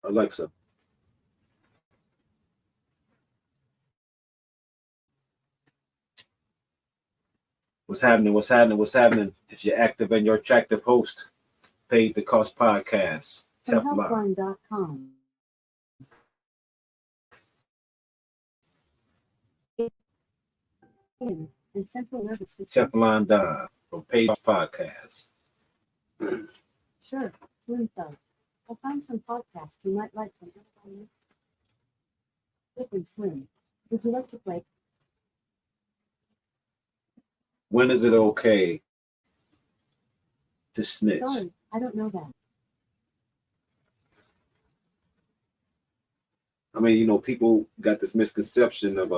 Alexa, what's happening? What's happening? What's happening? If you're active and you're attractive host, paid the cost podcast. From helpline.com. And central nervous system. Teflon Don from paid podcast. Sure, Slim Thug. I'll find some podcasts you might like from Different Slim. Would you like to play? When is it okay to snitch? Sorry, I don't know that. I mean, people got this misconception of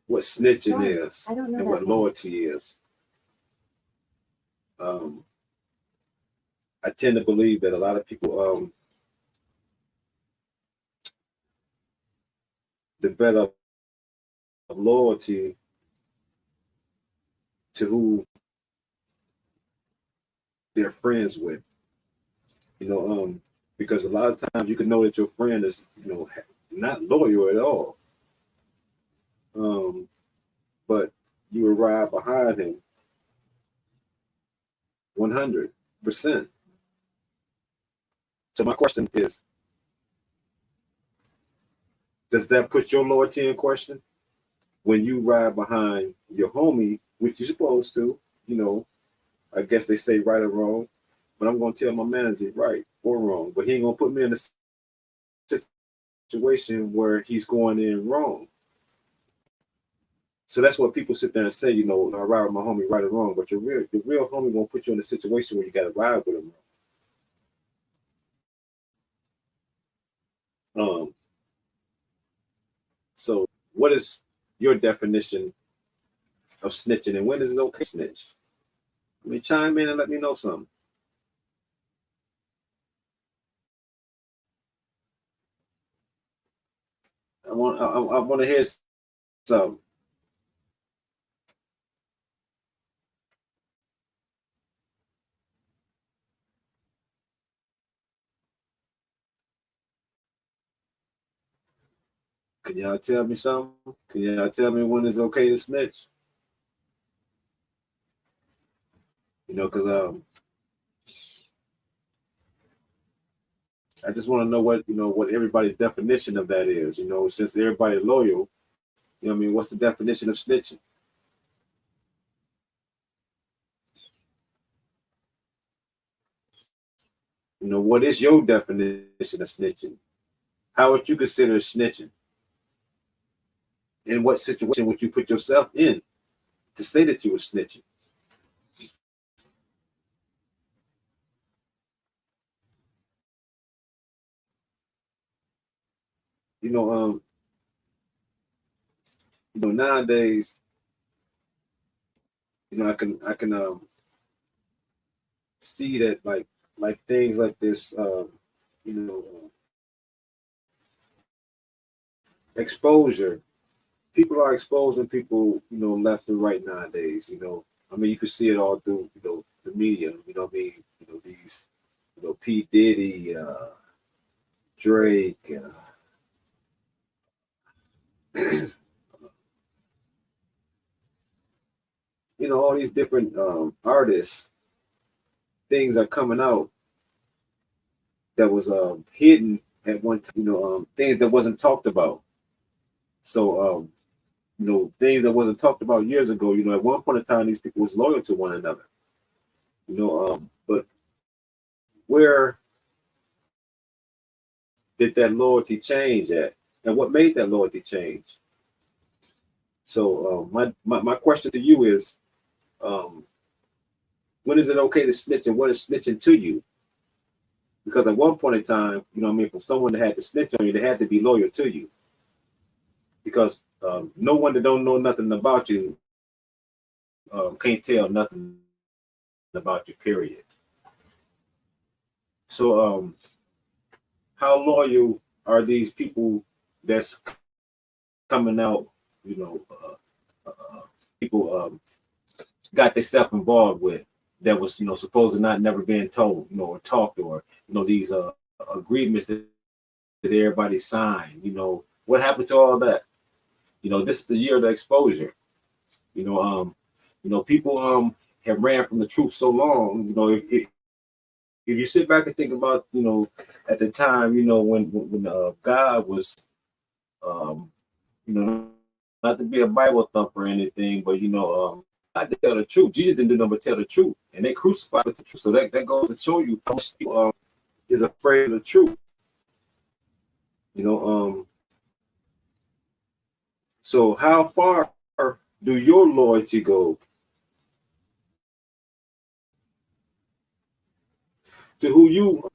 what snitching Sorry, is I don't know and that what one. loyalty is. I tend to believe that a lot of people develop loyalty to who they're friends with. Because a lot of times you can know that your friend is, not loyal at all. But you would ride behind him 100%. So my question is, does that put your loyalty in question when you ride behind your homie, which you're supposed to? I guess they say right or wrong, but I'm going to tell my man is he right or wrong, but he ain't going to put me in a situation where he's going in wrong. So that's what people sit there and say, I ride with my homie right or wrong, but your real homie gonna put you in a situation where you gotta ride with him. So what is your definition of snitching, and when is it okay to snitch? I mean, chime in and let me know something. I want to hear something. Can y'all tell me something? Can y'all tell me when it's okay to snitch? Because I just want to know what everybody's definition of that is. Since everybody loyal, what's the definition of snitching? What is your definition of snitching? How would you consider snitching? In what situation would you put yourself in to say that you were snitching? Nowadays, I can see that like things like this, exposure. People are exposing people, left and right nowadays. I mean, you can see it all through, the media. These, P Diddy, Drake, all these different artists. Things are coming out that was hidden at one time. Things that wasn't talked about. So things that wasn't talked about years ago. At one point in time, these people was loyal to one another. But where did that loyalty change at, and what made that loyalty change? So my question to you is, when is it okay to snitch, and what is snitching to you? Because at one point in time, for someone that had to snitch on you, they had to be loyal to you. Because no one that don't know nothing about you can't tell nothing about you, period. So how loyal are these people that's coming out, people got themselves involved with, that was, supposed to not never being told, or talked, or, these agreements that everybody signed. What happened to all that? This is the year of the exposure. People have ran from the truth so long. If you sit back and think about, at the time, when God was, not to be a Bible thumper or anything, but I did tell the truth. Jesus didn't do nothing but tell the truth, and they crucified with the truth. So that goes to show you how much people is afraid of the truth. So how far do your loyalty go to who you,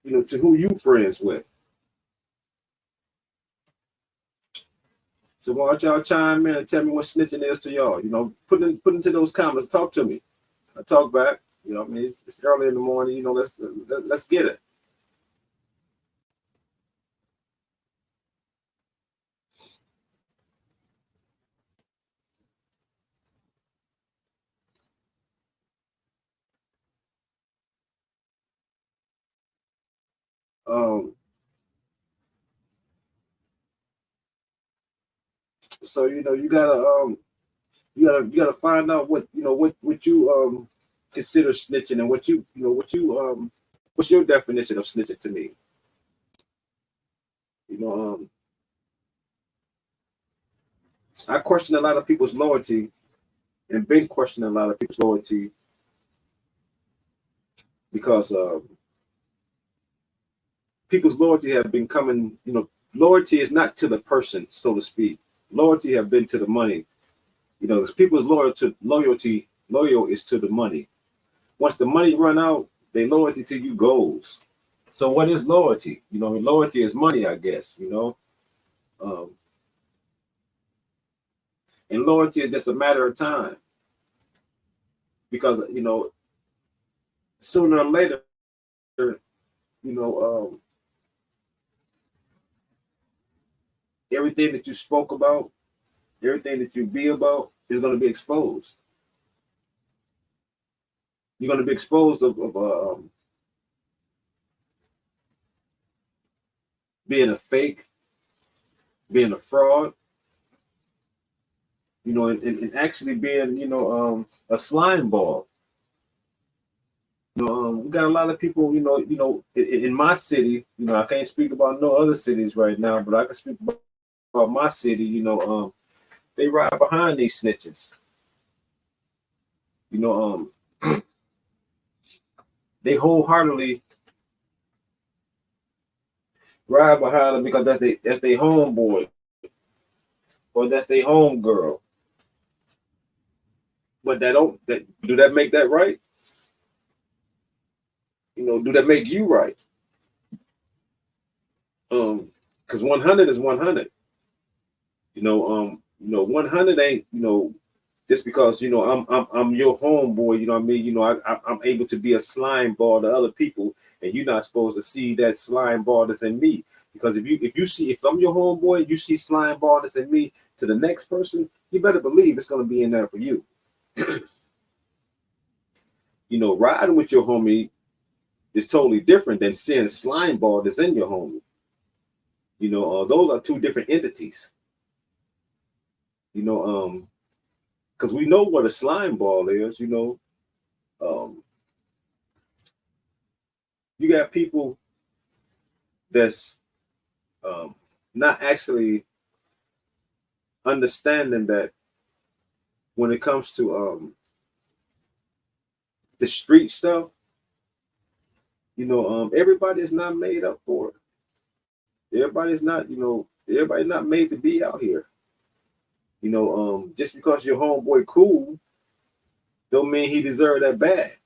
to who you friends with? So why don't y'all chime in and tell me what snitching is to y'all? Put into those comments. Talk to me. I talk back. It's early in the morning. Let's get it. So you gotta find out what you consider snitching, and what's your definition of snitching to me. I question a lot of people's loyalty, and been questioning a lot of people's loyalty because people's loyalty have been coming. Loyalty is not to the person, so to speak. Loyalty have been to the money. People's loyal is to the money. Once the money run out, their loyalty to you goes. So what is loyalty? Loyalty is money, I guess. And loyalty is just a matter of time, because sooner or later, everything that you spoke about, everything that you be about is going to be exposed. You're going to be exposed of being a fake, being a fraud, and actually being, a slime ball. We got a lot of people, in my city. I can't speak about no other cities right now, but I can speak about my city. They ride behind these snitches. They wholeheartedly ride behind them because that's their homeboy, or that's their home girl. But do that make that right? Do that make you right? Because 100 is 100. 100 ain't, just because I'm your homeboy. You know what I mean? I'm able to be a slime ball to other people, and you're not supposed to see that slime ball that's in me. Because if I'm your homeboy, you see slime ball that's in me to the next person, you better believe it's gonna be in there for you. Riding with your homie is totally different than seeing slime ball that's in your homie. Those are two different entities. Because we know what a slime ball is. You got people that's not actually understanding that when it comes to the street stuff, everybody is not made up for it. Everybody's not made to be out here. Just because your homeboy cool, don't mean he deserve that bag.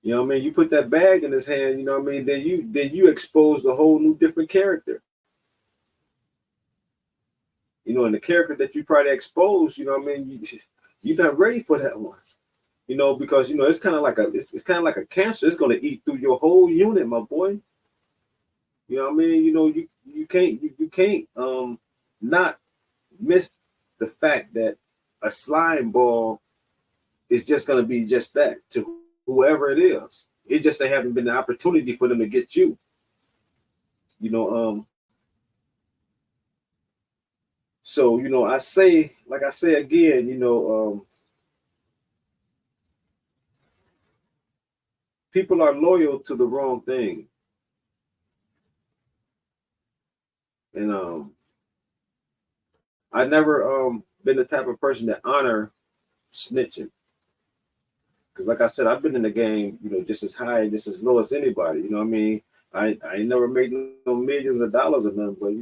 You put that bag in his hand, then you expose a whole new different character. And the character that you probably exposed, you're not ready for that one. Because it's kind of like a cancer. It's gonna eat through your whole unit, my boy. You can't not miss the fact that a slime ball is just going to be just that to whoever it is. It just they haven't been the opportunity for them to get you. You know, so I say, like I say again, people are loyal to the wrong thing, and I never been the type of person that honor snitching. Because like I said, I've been in the game, just as high and just as low as anybody. You know what I mean? I ain't never made no millions of dollars or nothing, but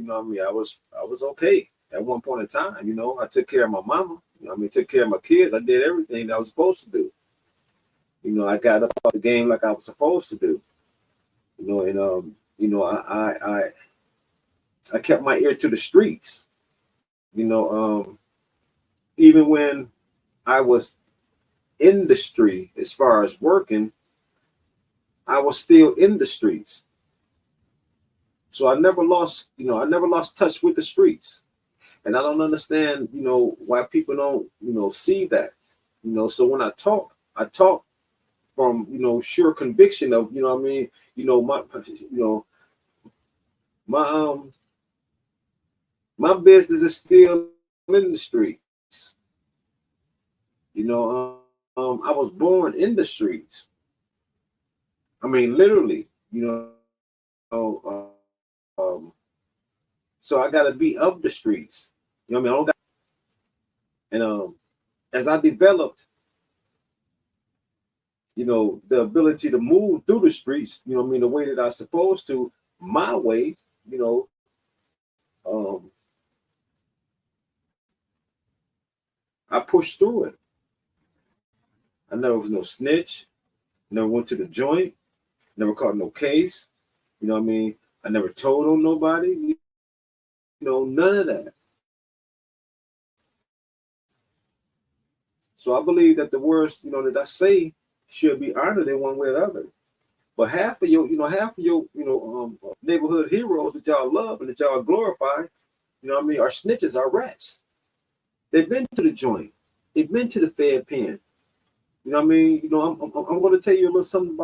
I was okay at one point in time. I took care of my mama. Took care of my kids. I did everything that I was supposed to do. I got up off the game like I was supposed to do. And I kept my ear to the streets. Even when I was industry as far as working, I was still in the streets. So I never lost touch with the streets. And I don't understand, why people don't, see that. So when I talk from, sure conviction of, my my business is still in the streets. I was born in the streets. Literally, so I got to be of the streets. I don't got, and as I developed, the ability to move through the streets, the way that I was supposed to, my way, I pushed through it. I never was no snitch, never went to the joint, never caught no case. I never told on nobody, none of that. So I believe that the words, that I say should be honored in one way or the other. But half of your neighborhood heroes that y'all love and that y'all glorify, are snitches, are rats. They've been to the joint. They've been to the Fed pen. I'm going to tell you a little something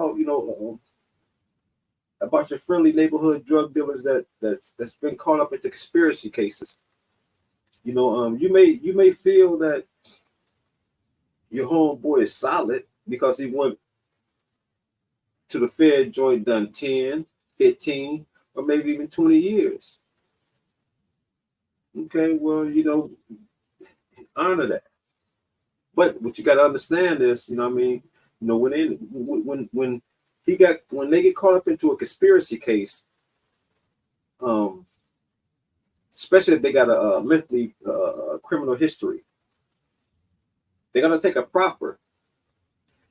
about your friendly neighborhood drug dealers that's been caught up into conspiracy cases. You may feel that your homeboy is solid because he went to the Fed joint, done 10, 15, or maybe even 20 years. Okay, well, honor that. But what you got to understand is, when they get caught up into a conspiracy case, especially if they got a lengthy criminal history, they're gonna take a proffer.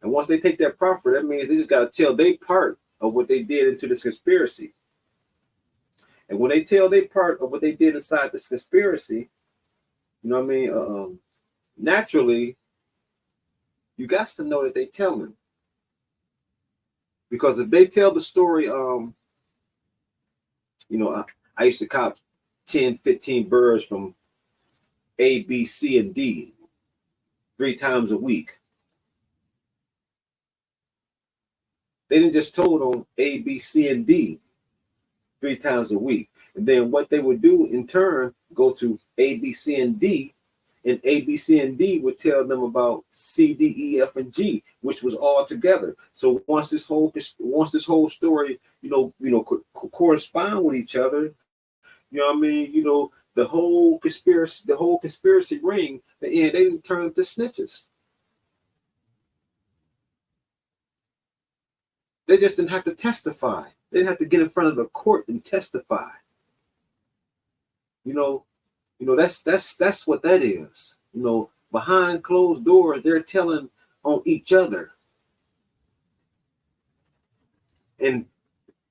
And once they take that proffer, that means they just got to tell their part of what they did into this conspiracy. And when they tell their part of what they did inside this conspiracy, naturally, you got to know that they telling. Because if they tell the story, I used to cop 10, 15 birds from A, B, C, and D 3 times a week. They didn't just told on A, B, C, and D 3 times a week. And then what they would do in turn, go to A, B, C, and D, and A, B, C, and D would tell them about C, D, E, F, and G, which was all together. So once this whole story, correspond with each other, the whole conspiracy ring, the end, they didn't turn into snitches. They just didn't have to testify. They didn't have to get in front of the court and testify. That's what that is. Behind closed doors, they're telling on each other. And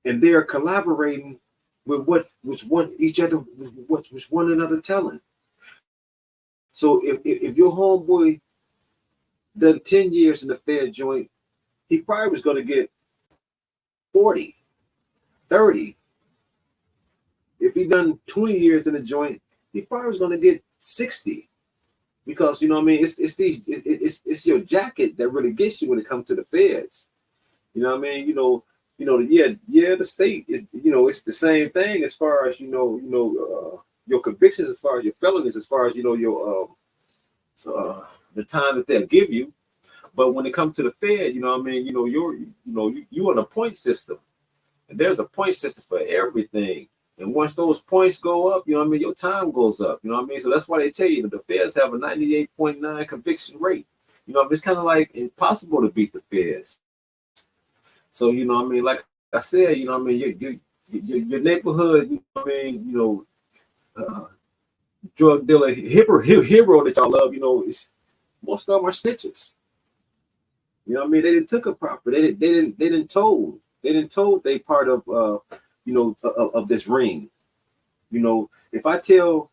they're collaborating with what one another telling. So if your homeboy done 10 years in the Fed joint, he probably was going to get 40, 30. If he done 20 years in the joint, he probably was going to get 60. because you know what I mean. It's your jacket that really gets you when it comes to the feds. You know what I mean. Yeah. The state is, it's the same thing as far as your convictions, as far as your felonies, as far as your the time that they'll give you. But when it comes to the Fed, you know what I mean, you're on a point system. And there's a point system for everything. And once those points go up, you know what I mean, your time goes up. You know what I mean? So that's why they tell you that the Feds have a 98.9 conviction rate. You know, it's kind of like impossible to beat the Feds. So, you know what I mean, like I said, you know what I mean, your neighborhood, you know what I mean, drug dealer hero that y'all love, it's most of them are snitches. You know what I mean? They didn't took a property. They didn't told. They didn't told they part of of this ring. You know, if I tell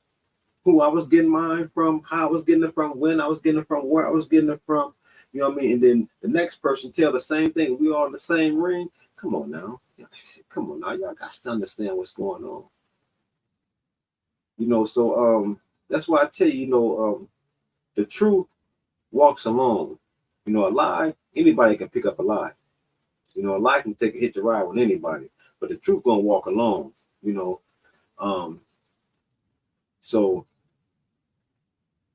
who I was getting mine from, how I was getting it from, when I was getting it from, where I was getting it from, you know what I mean? And then the next person tell the same thing. We all in the same ring. Come on now. Come on now. Y'all got to understand what's going on. So that's why I tell you, the truth walks alone. A lie, anybody can pick up a lie. A lie can take a hitch a ride with anybody, but the truth gonna walk alone. So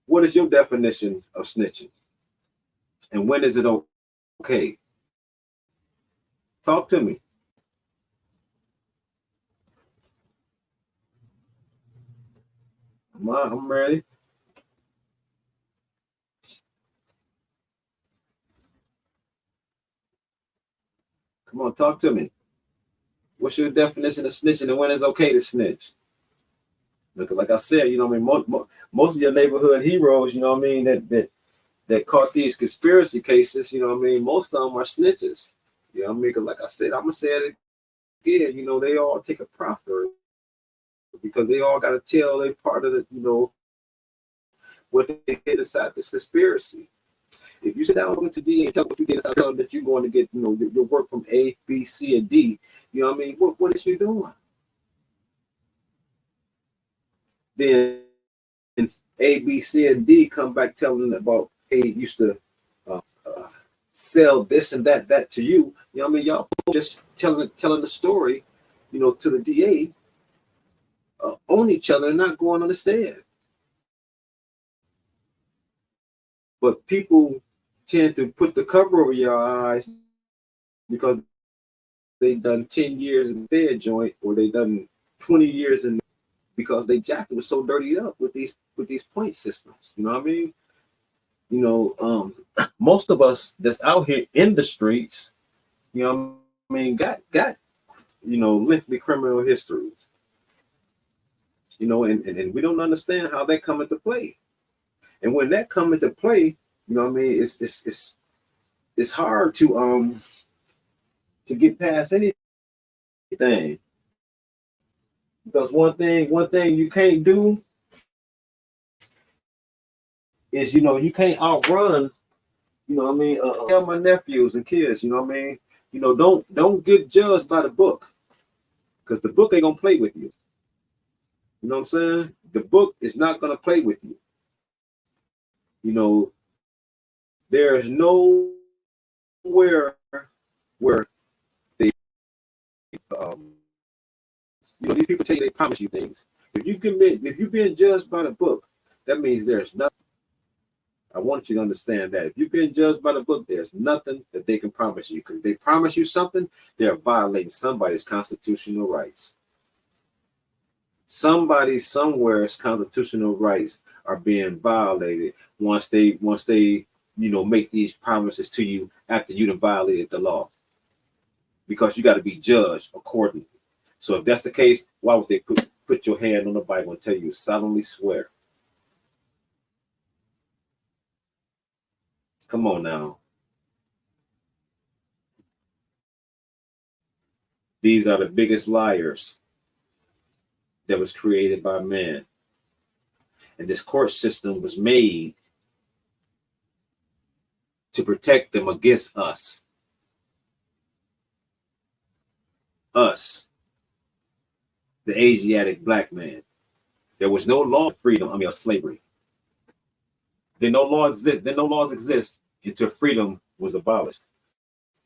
what is your definition of snitching? And when is it okay? Talk to me. I'm ready. Come on, talk to me. What's your definition of snitching, and when is okay to snitch? Look, like I said, I mean, most of your neighborhood heroes, I mean, that caught these conspiracy cases, I mean, most of them are snitches. I mean, like I said, I'm gonna say it again. They all take a profit because they all got to tell they part of the, what they did inside this conspiracy. If you sit down with the DA and tell what you did, tell them that you're going to get, your work from A, B, C, and D. You know what I mean? What is you doing? Then A, B, C, and D come back telling them about, hey, used to sell this and that to you. You know what I mean? Y'all just telling the story, to the DA on each other and not going on the stand. But people tend to put the cover over your eyes because they done 10 years in the Fed joint, or they done 20 years in, because they jacket was so dirty up with these point systems. You know what I mean? Most of us that's out here in the streets, you know what I mean, got lengthy criminal histories. And we don't understand how that come into play. And when that come into play, you know what I mean, it's hard to get past anything. Because one thing you can't do is, you can't outrun, what I mean, tell my nephews and kids, what I mean, don't get judged by the book, because the book ain't gonna play with you. You know what I'm saying? The book is not gonna play with you. There's nowhere where they these people tell you they promise you things. If you're being judged by the book, that means there's nothing. I want you to understand that if you've been judged by the book, there's nothing that they can promise you. Because if they promise you something, they're violating somebody's constitutional rights. Somebody somewhere's constitutional rights are being violated once they make these promises to you after you've violated the law. Because you got to be judged accordingly. So if that's the case, why would they put your hand on the Bible and tell you to solemnly swear? Come on now. These are the biggest liars that was created by man. And this court system was made to protect them against us. Us, the Asiatic black man. There was no law of freedom, of slavery. Then no law exist. Then no laws exist until freedom was abolished.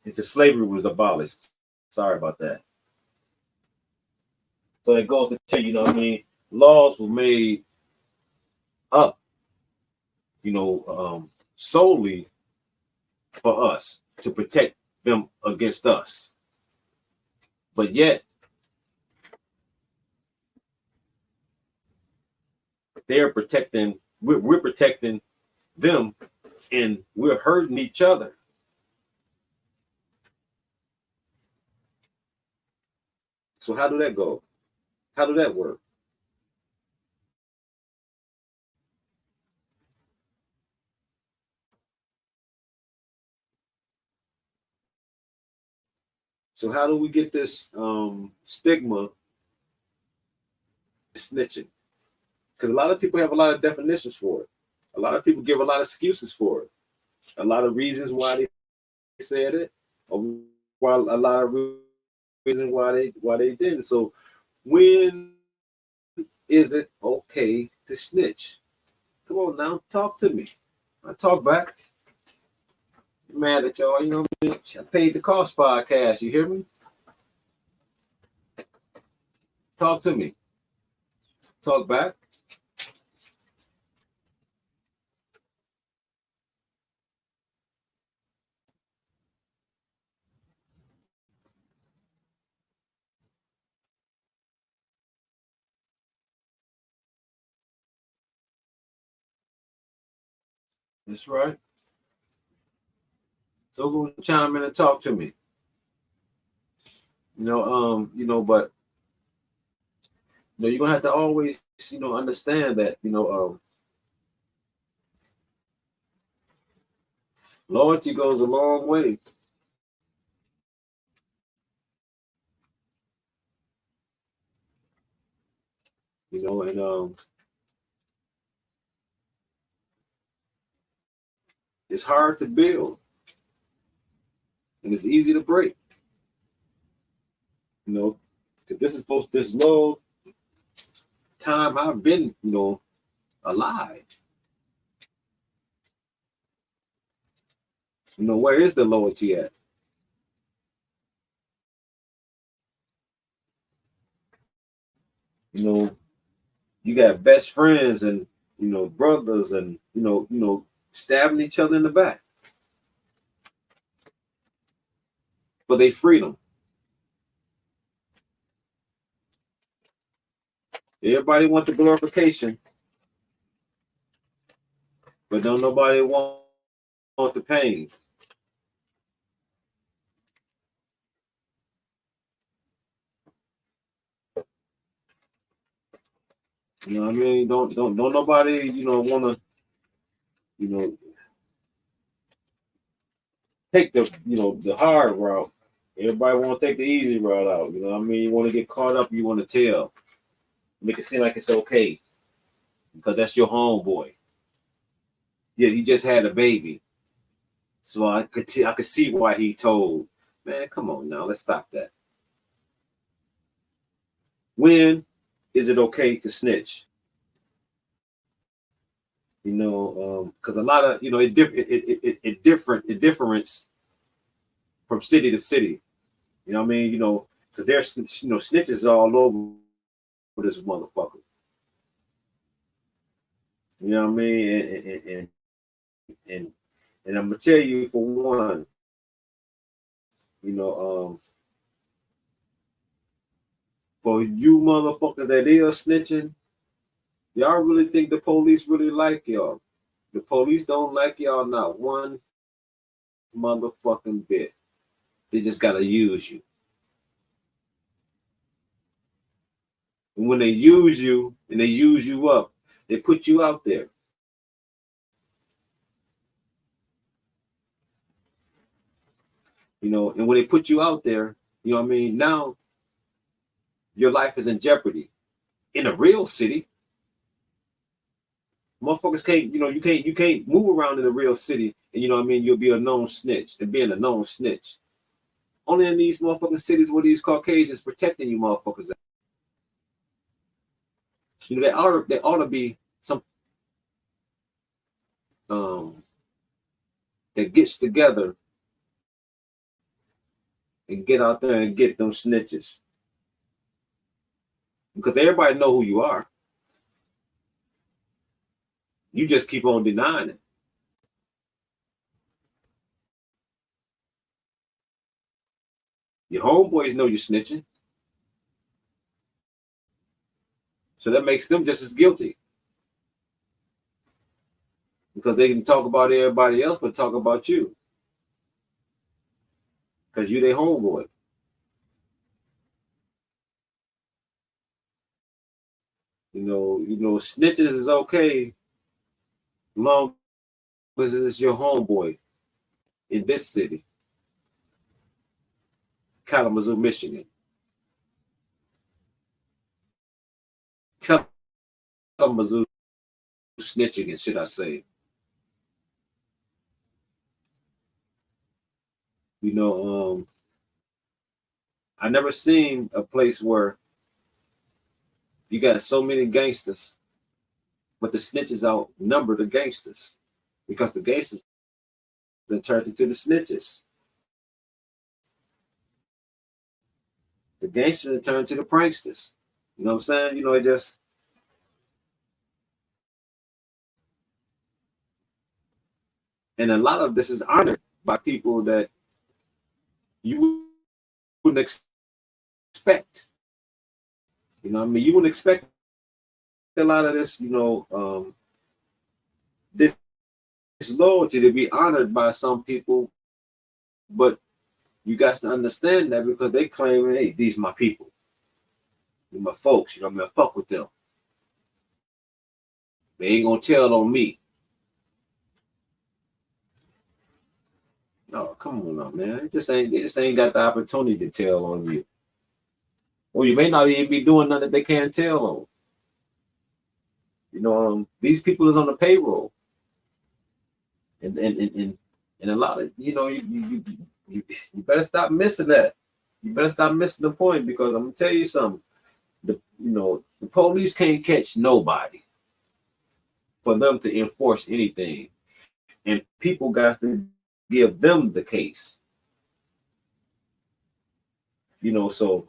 Until slavery was abolished. Sorry about that. So it goes to tell you, what I mean, laws were made up, solely for us to protect them against us. But yet, they're protecting. We're protecting them, and we're hurting each other. So how did that go? How did that work? So how do we get this stigma snitching? Because a lot of people have a lot of definitions for it. A lot of people give a lot of excuses for it. A lot of reasons why they said it, or why a lot of reasons why they didn't. So when is it okay to snitch? Come on now, talk to me. I talk back. I'm mad at y'all, I paid the cost podcast. You hear me? Talk to me. Talk back. That's right. So go chime in and talk to me. But you're gonna have to always, understand that, loyalty goes a long way. And it's hard to build and it's easy to break. If this long time I've been, alive. Where is the loyalty at? You got best friends and brothers and stabbing each other in the back for their freedom. Everybody want the glorification, but don't nobody want the pain. You know what I mean? Don't nobody, wanna, take the hard route. Everybody want to take the easy route out. You know what I mean? You want to get caught up, you want to tell. Make it seem like it's okay. Because that's your homeboy. Yeah, he just had a baby. So I could see why he told. Man, come on now, let's stop that. When is it okay to snitch? Because a lot of it difference from city to city. You know what I mean? Because there's snitches all over this motherfucker. You know what I mean? And I'm gonna tell you for one, for you motherfuckers that is snitching, y'all really think the police really like y'all? The police don't like y'all not one motherfucking bit. They just gotta use you. And when they use you and they use you up, they put you out there. And when they put you out there, you know what I mean? Now your life is in jeopardy. In a real city, motherfuckers can't, you can't move around in a real city and you know what I mean, you'll be a known snitch and being a known snitch. Only in these motherfucking cities where these Caucasians protecting you motherfuckers. There ought to be some. um, that gets together and get out there and get them snitches. Because everybody know who you are. You just keep on denying it. Your homeboys know you're snitching. So that makes them just as guilty. Because they can talk about everybody else, but talk about you. Because you their homeboy. You know, snitches is okay long as it's your homeboy in this city, Kalamazoo, Michigan. Kalamazoo snitching, should I say. You know, I never seen a place where you got so many gangsters, but the snitches outnumber the gangsters because the gangsters then turned into the snitches. The gangsters then turned to the pranksters. You know what I'm saying? You know, it just, and a lot of this is honored by people that you wouldn't expect. You know what I mean? You wouldn't expect a lot of this, this loyalty to be honored by some people, but you got to understand that because they claim, hey, these are my people. They're my folks, you know what I mean? I fuck with them. They ain't gonna tell on me. No, come on now, man. They just ain't got the opportunity to tell on you. Or you may not even be doing nothing that they can't tell on. You know, these people is on the payroll. And a lot of, you better stop missing that. You better stop missing the point because I'm gonna tell you something. The police can't catch nobody for them to enforce anything. And people got to give them the case. So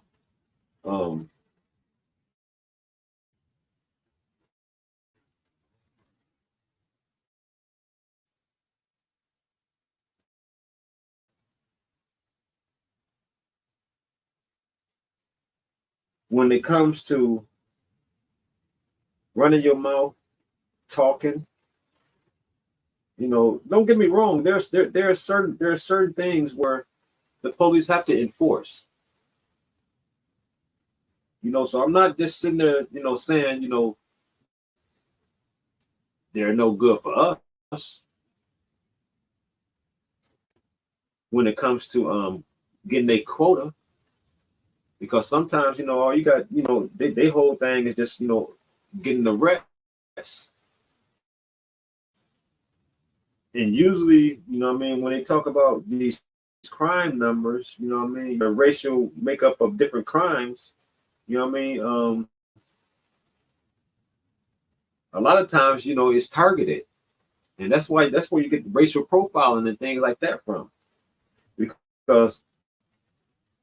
when it comes to running your mouth, talking, don't get me wrong. There are certain things where the police have to enforce. So I'm not just sitting there, saying, they're no good for us when it comes to getting a quota. Because sometimes, all you got, they whole thing is just, getting the rest. And usually, when they talk about these crime numbers, the racial makeup of different crimes, a lot of times, it's targeted. And that's where you get racial profiling and things like that from. Because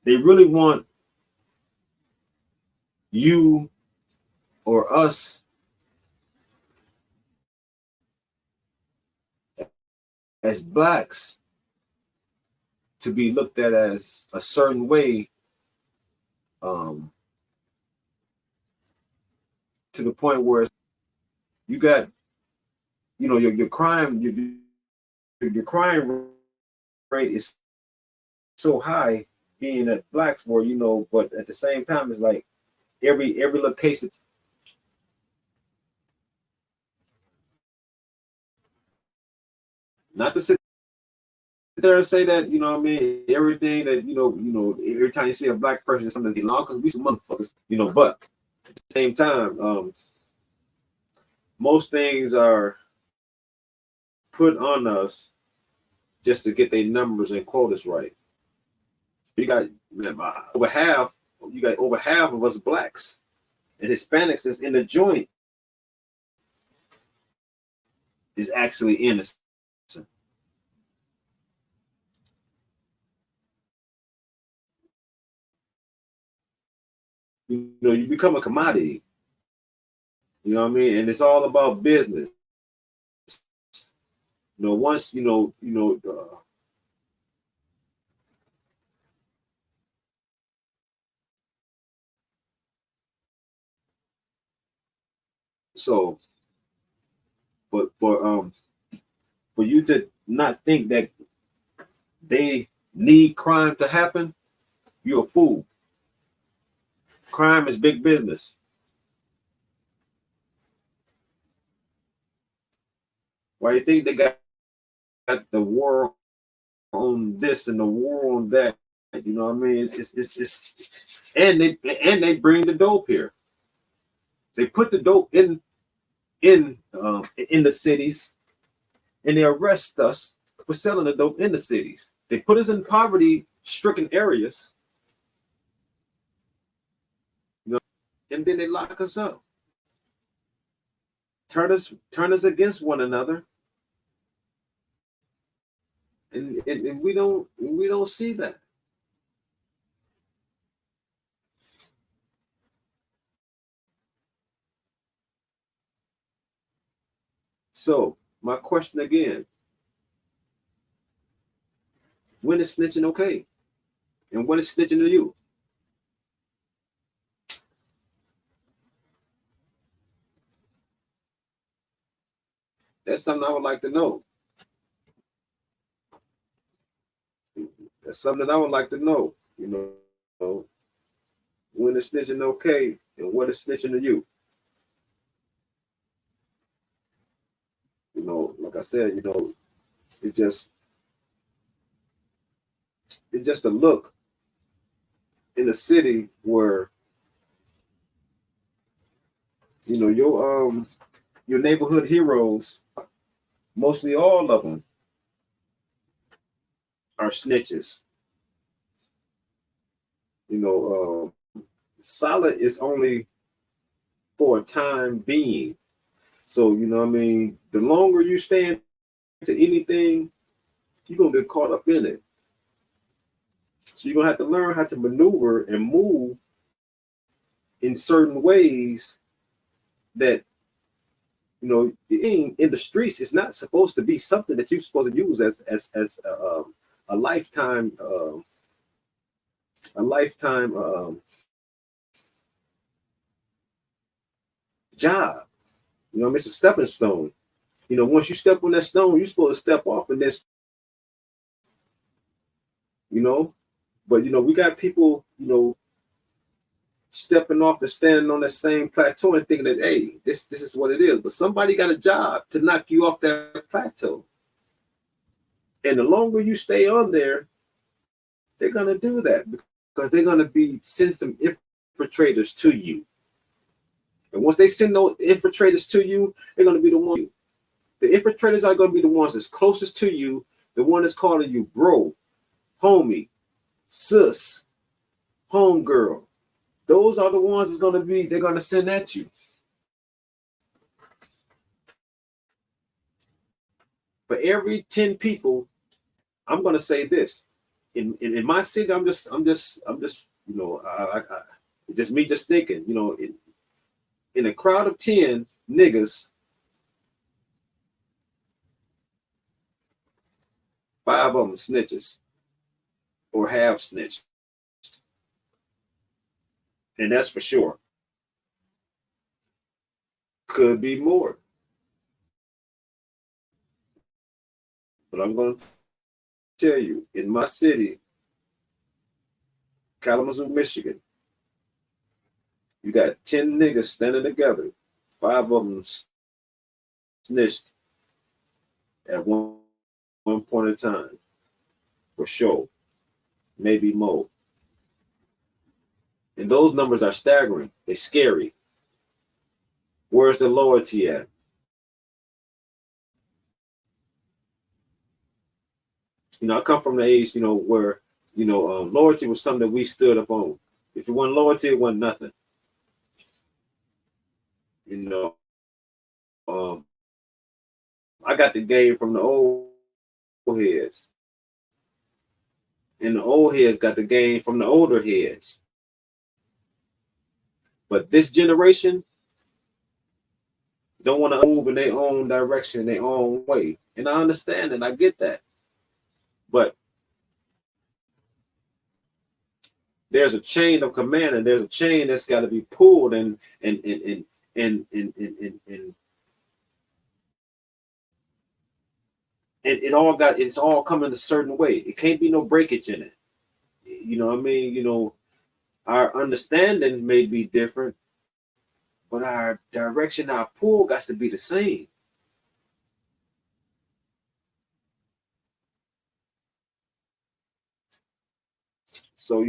they really want you or us as blacks to be looked at as a certain way, to the point where you got, your crime rate is so high being that blacks were, but at the same time, it's like every little case. Not to sit there and say that, everything that, every time you see a black person, something to get along because we some motherfuckers, but at the same time, most things are put on us just to get their numbers and quotas right. You got over half of us blacks and Hispanics that's in the joint. is actually innocent. You become a commodity. You know what I mean? And it's all about business. Once so for you to not think that they need crime to happen, you're a fool. Crime is big business. Why you think they got the war on this and the war on that? You know what I mean? It's and they bring the dope here. They put the dope in the cities, and they arrest us for selling the dope in the cities. They put us in poverty-stricken areas, and then they lock us up, turn us against one another, and we don't see that. So my question again: when is snitching okay, and when is snitching to you? That's something I would like to know. That's something I would like to know. When is snitching okay, and what is snitching to you? Like I said, it just it's just a look in the city where your neighborhood heroes, mostly all of them, are snitches. Solid is only for a time being. So what I mean, the longer you stand to anything, you're gonna get caught up in it. So you're gonna have to learn how to maneuver and move in certain ways that being in the streets is not supposed to be something that you're supposed to use as a lifetime job. It's a stepping stone. Once you step on that stone, you're supposed to step off and then but we got people stepping off and standing on that same plateau and thinking that, hey, this is what it is. But somebody got a job to knock you off that plateau. And the longer you stay on there, they're gonna do that because they're gonna send some infiltrators to you. And once they send those infiltrators to you, they're gonna be the one. The infiltrators are gonna be the ones that's closest to you, the one that's calling you bro, homie, sis, homegirl. Those are the ones they're gonna send at you. For every 10 people, I'm gonna say this. In my city, I'm just it's just me just thinking, in a crowd of 10 niggas, 5 of them snitches or have snitched. And that's for sure. Could be more. But I'm going to tell you, in my city, Kalamazoo, Michigan, you got 10 niggas standing together. 5 of them snitched at one point in time. For sure. Maybe more. And those numbers are staggering. They're scary. Where's the loyalty at? I come from the age, where, loyalty was something that we stood up on. If it wasn't loyalty, it wasn't nothing. I got the game from the old heads, and the old heads got the game from the older heads. But this generation don't want to move in their own direction, their own way. And I understand and I get that. But there's a chain of command, and there's a chain that's got to be pulled, and it's all coming a certain way. It can't be no breakage in it. You know what I mean? You know, our understanding may be different, but our direction, our pull got to be the same. So,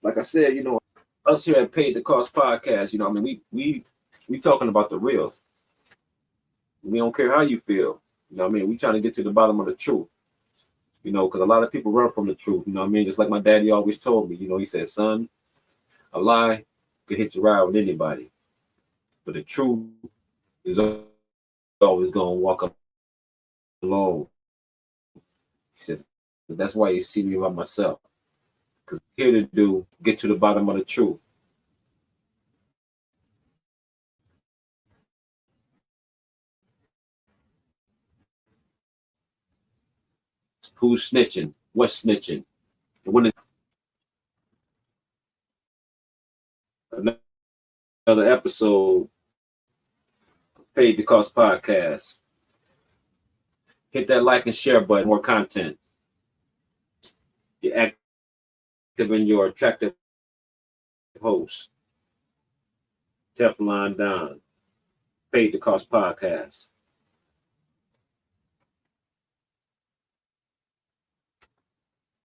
like I said, us here at Paid the Cost Podcast, I mean, we talking about the real. We don't care how you feel. You know what I mean? We trying to get to the bottom of the truth. Because a lot of people run from the truth. You know what I mean? Just like my daddy always told me, he said, son, a lie could hit you right with anybody. But the truth is always going to walk up alone. He says, that's why you see me by myself. Because I'm here to get to the bottom of the truth. Who's snitching? What's snitching? And when it's another episode, Paid the Cost Podcast. Hit that like and share button, more content. You're active and you're attractive host. Teflon Don. Paid the Cost Podcast.